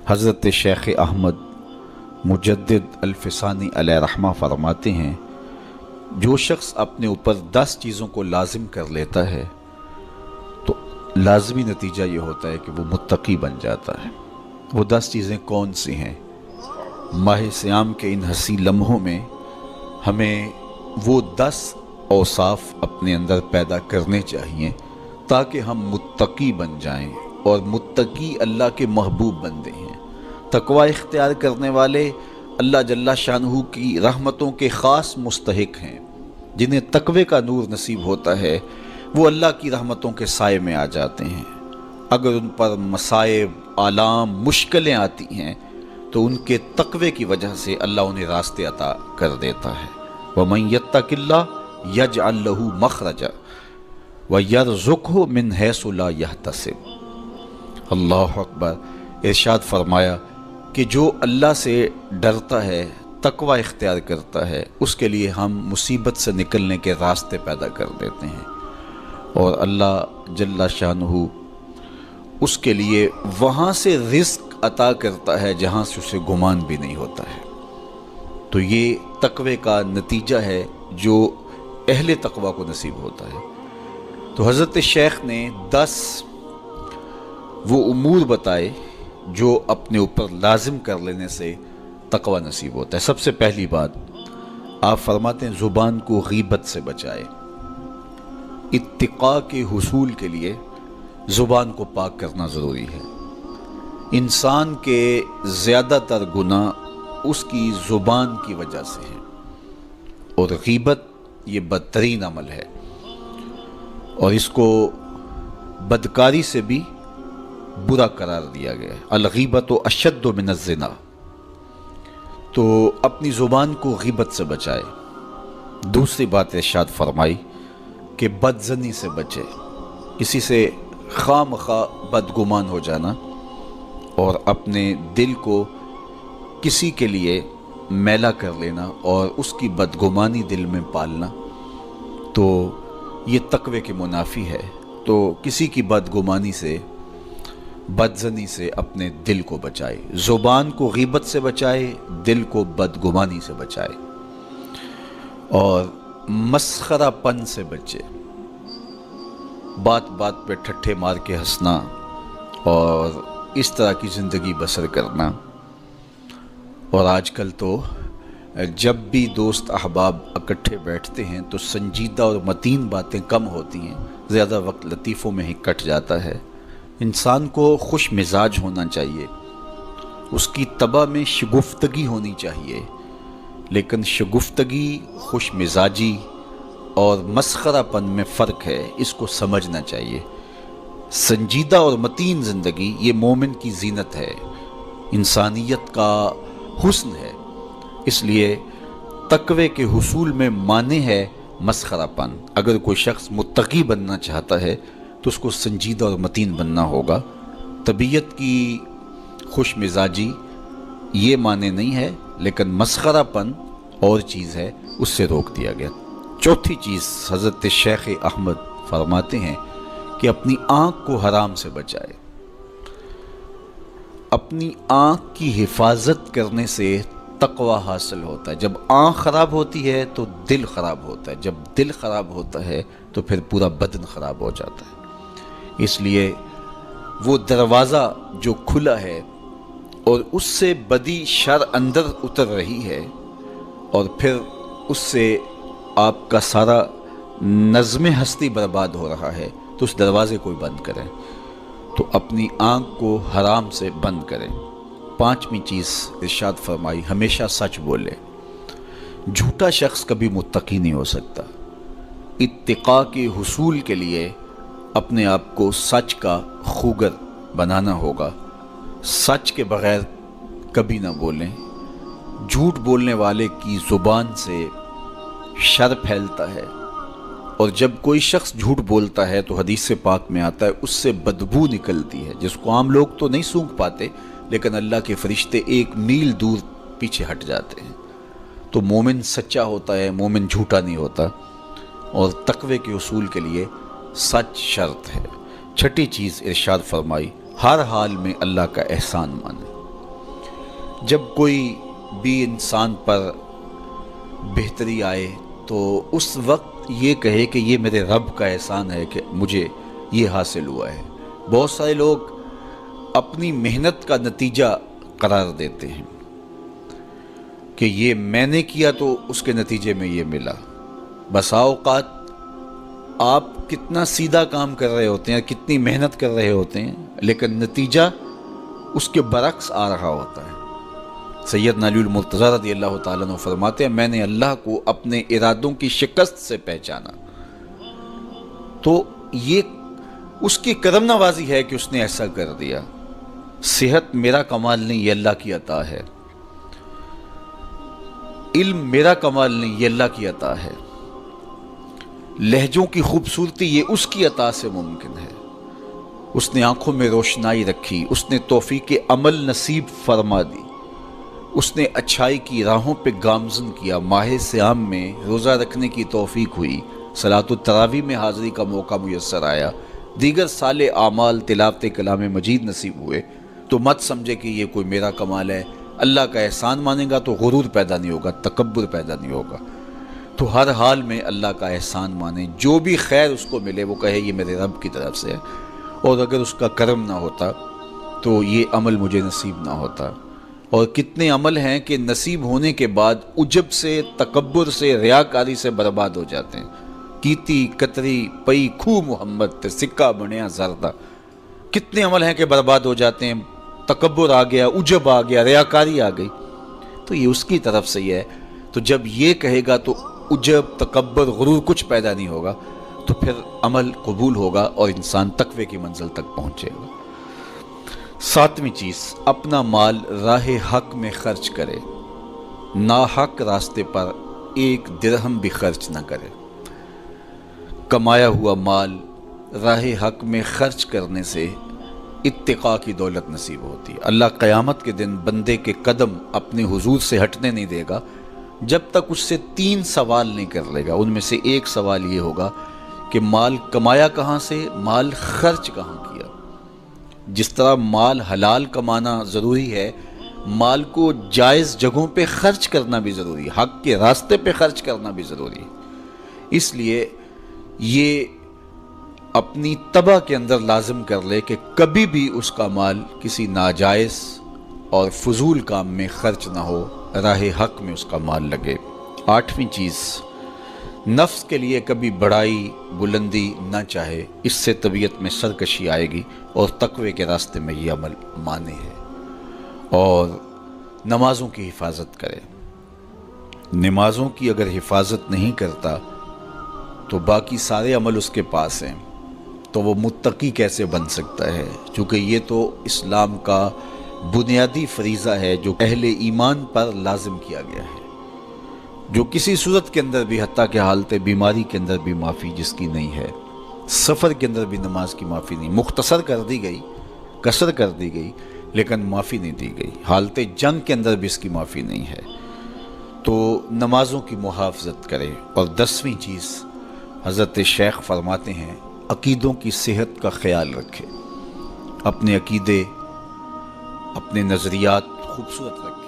حضرت شیخ احمد مجدد الفسانی علیہ رحمہ فرماتے ہیں، جو شخص اپنے اوپر 10 چیزوں کو لازم کر لیتا ہے تو لازمی نتیجہ یہ ہوتا ہے کہ وہ متقی بن جاتا ہے۔ وہ 10 چیزیں کون سی ہیں؟ ماہ صیام کے ان حسین لمحوں میں ہمیں وہ 10 اوصاف اپنے اندر پیدا کرنے چاہیے تاکہ ہم متقی بن جائیں، اور متقی اللہ کے محبوب بندے ہیں۔ تقوی اختیار کرنے والے اللہ جل شانہ کی رحمتوں کے خاص مستحق ہیں۔ جنہیں تقوی کا نور نصیب ہوتا ہے وہ اللہ کی رحمتوں کے سائے میں آ جاتے ہیں۔ اگر ان پر مصائب، آلام، مشکلیں آتی ہیں تو ان کے تقوی کی وجہ سے اللہ انہیں راستے عطا کر دیتا ہے۔ وَمَن يَتَّقِ اللَّهَ يَجْعَل لَّهُ مَخْرَجًا وَيَرْزُقْهُ مِنْ حَيْثُ لَا يَحْتَسِبُ۔ اللہ اکبر۔ ارشاد فرمایا کہ جو اللہ سے ڈرتا ہے، تقوی اختیار کرتا ہے، اس کے لیے ہم مصیبت سے نکلنے کے راستے پیدا کر دیتے ہیں، اور اللہ جل شانہ اس کے لیے وہاں سے رزق عطا کرتا ہے جہاں سے اسے گمان بھی نہیں ہوتا ہے۔ تو یہ تقوی کا نتیجہ ہے جو اہل تقوی کو نصیب ہوتا ہے۔ تو حضرت شیخ نے 10 وہ امور بتائے جو اپنے اوپر لازم کر لینے سے تقوی نصیب ہوتا ہے۔ سب سے پہلی بات آپ فرماتے ہیں زبان کو غیبت سے بچائے۔ اتقاء کے حصول کے لیے زبان کو پاک کرنا ضروری ہے۔ انسان کے زیادہ تر گناہ اس کی زبان کی وجہ سے ہے، اور غیبت یہ بدترین عمل ہے، اور اس کو بدکاری سے بھی برا قرار دیا گیا ہے۔ الغیبت اشد من الزنا۔ تو اپنی زبان کو غیبت سے بچائے۔ دوسری بات ارشاد فرمائی کہ بدظنی سے بچے، کسی سے خواہ مخواہ بدگمان ہو جانا اور اپنے دل کو کسی کے لیے میلا کر لینا اور اس کی بدگمانی دل میں پالنا، تو یہ تقوی کے منافی ہے۔ تو کسی کی بدگمانی سے، بدظنی سے اپنے دل کو بچائے، زبان کو غیبت سے بچائے، دل کو بدگمانی سے بچائے، اور مسخرہ پن سے بچے۔ بات بات پہ ٹھٹھے مار کے ہنسنا اور اس طرح کی زندگی بسر کرنا۔ اور آج کل تو جب بھی دوست احباب اکٹھے بیٹھتے ہیں تو سنجیدہ اور متین باتیں کم ہوتی ہیں، زیادہ وقت لطیفوں میں ہی کٹ جاتا ہے۔ انسان کو خوش مزاج ہونا چاہیے، اس کی طبع میں شگفتگی ہونی چاہیے، لیکن شگفتگی، خوش مزاجی اور مسخرہ پن میں فرق ہے، اس کو سمجھنا چاہیے۔ سنجیدہ اور متین زندگی یہ مومن کی زینت ہے، انسانیت کا حسن ہے۔ اس لیے تقوی کے حصول میں مانع ہے مسخرہ پن۔ اگر کوئی شخص متقی بننا چاہتا ہے تو اس کو سنجیدہ اور متین بننا ہوگا۔ طبیعت کی خوش مزاجی یہ معنی نہیں ہے، لیکن مسخرہ پن اور چیز ہے، اس سے روک دیا گیا۔ چوتھی چیز حضرت شیخ احمد فرماتے ہیں کہ اپنی آنکھ کو حرام سے بچائے۔ اپنی آنکھ کی حفاظت کرنے سے تقوی حاصل ہوتا ہے۔ جب آنکھ خراب ہوتی ہے تو دل خراب ہوتا ہے، جب دل خراب ہوتا ہے تو پھر پورا بدن خراب ہو جاتا ہے۔ اس لیے وہ دروازہ جو کھلا ہے اور اس سے بدی شر اندر اتر رہی ہے، اور پھر اس سے آپ کا سارا نظم ہستی برباد ہو رہا ہے، تو اس دروازے کو بند کریں۔ تو اپنی آنکھ کو حرام سے بند کریں۔ پانچویں چیز ارشاد فرمائی، ہمیشہ سچ بولے۔ جھوٹا شخص کبھی متقی نہیں ہو سکتا۔ اتقاء کے حصول کے لیے اپنے آپ کو سچ کا خوگر بنانا ہوگا۔ سچ کے بغیر کبھی نہ بولیں۔ جھوٹ بولنے والے کی زبان سے شر پھیلتا ہے، اور جب کوئی شخص جھوٹ بولتا ہے تو حدیث پاک میں آتا ہے اس سے بدبو نکلتی ہے، جس کو عام لوگ تو نہیں سونگھ پاتے، لیکن اللہ کے فرشتے 1 میل دور پیچھے ہٹ جاتے ہیں۔ تو مومن سچا ہوتا ہے، مومن جھوٹا نہیں ہوتا، اور تقوی کے اصول کے لیے سچ شرط ہے۔ چھٹی چیز ارشاد فرمائی، ہر حال میں اللہ کا احسان مانے۔ جب کوئی بھی انسان پر بہتری آئے تو اس وقت یہ کہے کہ یہ میرے رب کا احسان ہے کہ مجھے یہ حاصل ہوا ہے۔ بہت سارے لوگ اپنی محنت کا نتیجہ قرار دیتے ہیں کہ یہ میں نے کیا تو اس کے نتیجے میں یہ ملا۔ بسا اوقات آپ کتنا سیدھا کام کر رہے ہوتے ہیں، کتنی محنت کر رہے ہوتے ہیں، لیکن نتیجہ اس کے برعکس آ رہا ہوتا ہے۔ سیدنا علی المرتضیٰ رضی اللہ تعالیٰ عنہ فرماتے ہیں میں نے اللہ کو اپنے ارادوں کی شکست سے پہچانا، تو یہ اس کی کرم نوازی ہے کہ اس نے ایسا کر دیا۔ صحت میرا کمال نہیں، یہ اللہ کی عطا ہے۔ علم میرا کمال نہیں، یہ اللہ کی عطا ہے۔ لہجوں کی خوبصورتی یہ اس کی عطا سے ممکن ہے۔ اس نے آنکھوں میں روشنائی رکھی، اس نے توفیق عمل نصیب فرما دی، اس نے اچھائی کی راہوں پہ گامزن کیا، ماہ صیام میں روزہ رکھنے کی توفیق ہوئی، صلاۃ التراویح میں حاضری کا موقع میسر آیا، دیگر صالح اعمال تلاوت کلام مجید نصیب ہوئے، تو مت سمجھے کہ یہ کوئی میرا کمال ہے۔ اللہ کا احسان مانے گا تو غرور پیدا نہیں ہوگا، تکبر پیدا نہیں ہوگا۔ تو ہر حال میں اللہ کا احسان مانے، جو بھی خیر اس کو ملے وہ کہے یہ میرے رب کی طرف سے ہے، اور اگر اس کا کرم نہ ہوتا تو یہ عمل مجھے نصیب نہ ہوتا۔ اور کتنے عمل ہیں کہ نصیب ہونے کے بعد عجب سے، تکبر سے، ریاکاری سے برباد ہو جاتے ہیں۔ کیتی کتری پئی کھو محمد تے سکہ بنیا زردہ، کتنے عمل ہیں کہ برباد ہو جاتے ہیں، تکبر آ گیا، عجب آ گیا، ریاکاری آ گئی، تو یہ اس کی طرف سے ہی ہے۔ تو جب یہ کہے گا تو عجب، تکبر، غرور کچھ پیدا نہیں ہوگا، تو پھر عمل قبول ہوگا اور انسان تقوی کی منزل تک پہنچے گا۔ ساتویں چیز، اپنا مال راہ حق میں خرچ کرے، ناحق راستے پر ایک درہم بھی خرچ نہ کرے۔ کمایا ہوا مال راہ حق میں خرچ کرنے سے اتقاء کی دولت نصیب ہوتی ہے۔ اللہ قیامت کے دن بندے کے قدم اپنے حضور سے ہٹنے نہیں دے گا جب تک اس سے 3 سوال نہیں کر لے گا۔ ان میں سے ایک سوال یہ ہوگا کہ مال کمایا کہاں سے، مال خرچ کہاں کیا۔ جس طرح مال حلال کمانا ضروری ہے، مال کو جائز جگہوں پہ خرچ کرنا بھی ضروری ہے، حق کے راستے پہ خرچ کرنا بھی ضروری ہے۔ اس لیے یہ اپنی طبع کے اندر لازم کر لے کہ کبھی بھی اس کا مال کسی ناجائز اور فضول کام میں خرچ نہ ہو، راہ حق میں اس کا مال لگے۔ 8ویں چیز، نفس کے لیے کبھی بڑائی بلندی نہ چاہے، اس سے طبیعت میں سرکشی آئے گی اور تقوی کے راستے میں یہ عمل مانے ہے۔ اور نمازوں کی حفاظت کرے۔ نمازوں کی اگر حفاظت نہیں کرتا تو باقی سارے عمل اس کے پاس ہیں، تو وہ متقی کیسے بن سکتا ہے؟ چونکہ یہ تو اسلام کا بنیادی فریضہ ہے جو اہل ایمان پر لازم کیا گیا ہے، جو کسی صورت کے اندر بھی، حتیٰ کہ حالت بیماری کے اندر بھی معافی جس کی نہیں ہے، سفر کے اندر بھی نماز کی معافی نہیں، مختصر کر دی گئی، قصر کر دی گئی، لیکن معافی نہیں دی گئی، حالت جنگ کے اندر بھی اس کی معافی نہیں ہے۔ تو نمازوں کی محافظت کرے۔ اور 10ویں چیز، حضرت شیخ فرماتے ہیں عقیدوں کی صحت کا خیال رکھے، اپنے عقیدے، اپنے نظریات خوبصورت رکھے۔